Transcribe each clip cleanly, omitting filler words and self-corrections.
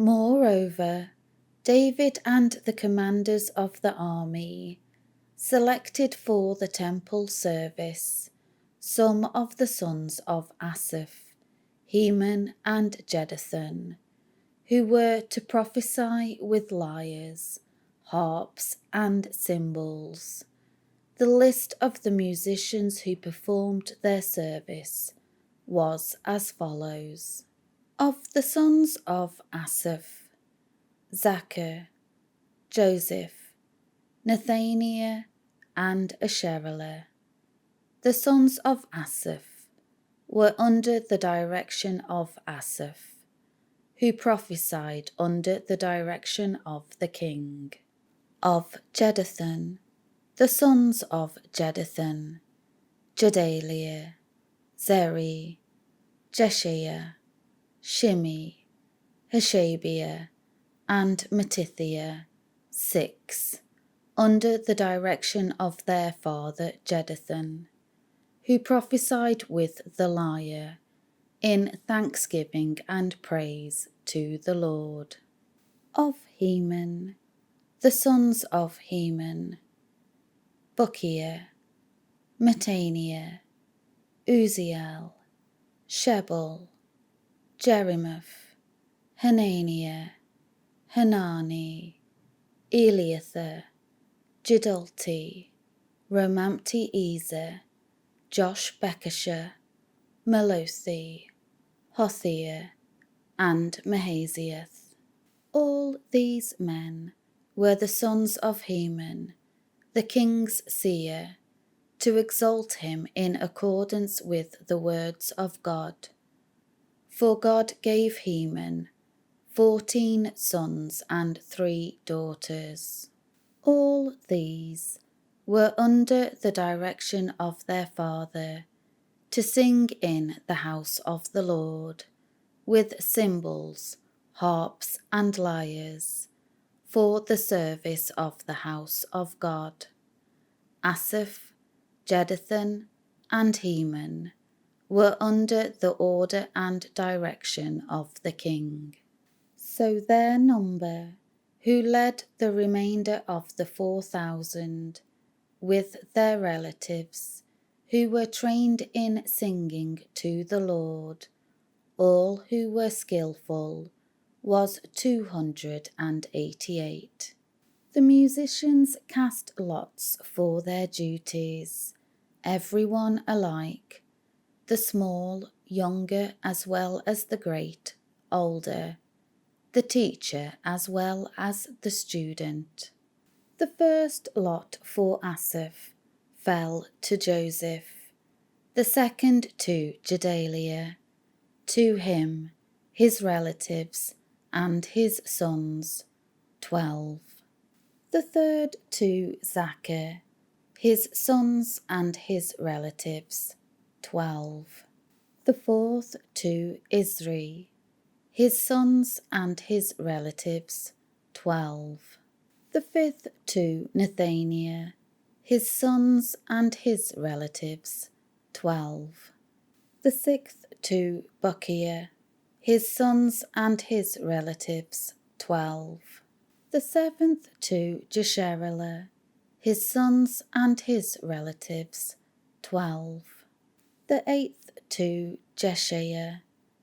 Moreover, David and the commanders of the army selected for the temple service some of the sons of Asaph, Heman and Jeduthun, who were to prophesy with lyres, harps, and cymbals. The list of the musicians who performed their service was as follows. Of the sons of Asaph, Zachar, Joseph, Nethaniah, and Asherah. The sons of Asaph were under the direction of Asaph, who prophesied under the direction of the king. Of Jeduthun, the sons of Jeduthun, Jedaliah, Zeri, Jeshaiah, Shimi, Hashabiah, and Mattithiah, 6, under the direction of their father Jeduthun, who prophesied with the lyre, in thanksgiving and praise to the Lord. Of Heman, the sons of Heman, Bukiah, Mattaniah, Uziel, Shebel, Jerimoth, Hananiah, Hanani, Eliathah, Jidalti, Romamti-Ezer, Josh-Bekashah, Melothi, Hothiah, and Mahaziath. All these men were the sons of Heman, the king's seer, to exalt him in accordance with the words of God. For God gave Heman 14 sons and 3 daughters. All these were under the direction of their father, to sing in the house of the Lord, with cymbals, harps, and lyres, for the service of the house of God. Asaph, Jeduthun, and Heman were under the order and direction of the king. So their number, who led the remainder of the 4,000, with their relatives, who were trained in singing to the Lord, all who were skillful, was 288. The musicians cast lots for their duties, everyone alike, the small, younger, as well as the great, older, the teacher as well as the student. The first lot for Asaph fell to Joseph, the second to Jedaliah, to him, his relatives, and his sons, 12. The third to Zachar, his sons and his relatives, 12. The fourth to Isri, his sons and his relatives, 12. The fifth to Nethaniah, his sons and his relatives, 12. The sixth to Bukiah, his sons and his relatives, 12. The seventh to Jesharela, his sons and his relatives, 12. The eighth to Jeshaiah,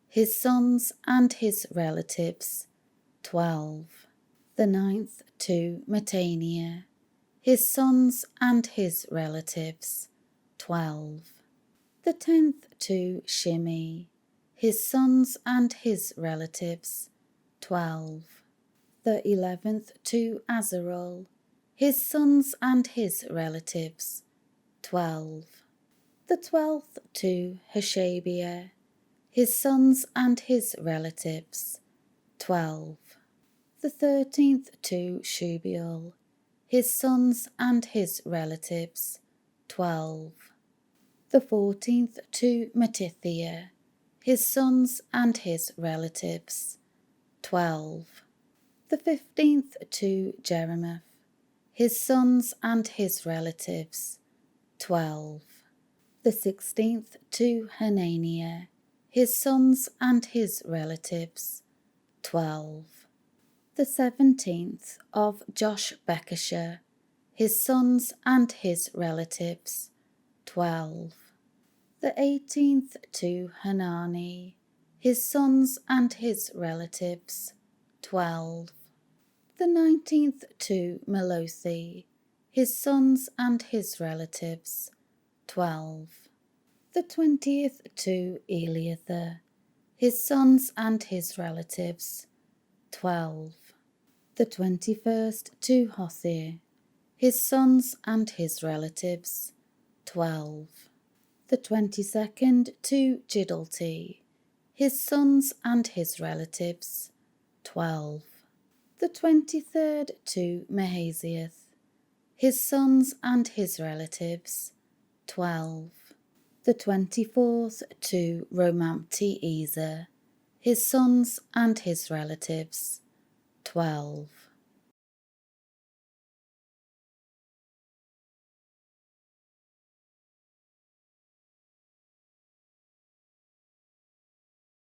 his sons and his relatives, 12. The ninth to Mattaniah, his sons and his relatives, 12. The 10th to Shimi, his sons and his relatives, 12. The 11th to Azarel, his sons and his relatives, 12. The 12th to Hashabiah, his sons and his relatives, 12. The 13th to Shubiel, his sons and his relatives, 12. The 14th to Mattithiah, his sons and his relatives, 12. The 15th to Jerimoth, his sons and his relatives, 12. The 16th to Hananiah, his sons and his relatives, 12. The 17th of Joshbekashah, his sons and his relatives, 12. The 18th to Hanani, his sons and his relatives, 12. The 19th to Melothi, his sons and his relatives, 12. The 20th to Eliather, his sons and his relatives, 12. The 21st to Hothir, his sons and his relatives, 12. The 22nd to Giddalti, his sons and his relatives, 12. The 23rd to Mahazieth, his sons and his relatives, 12. The 24th to Romamti-Ezer, his sons and his relatives, 12.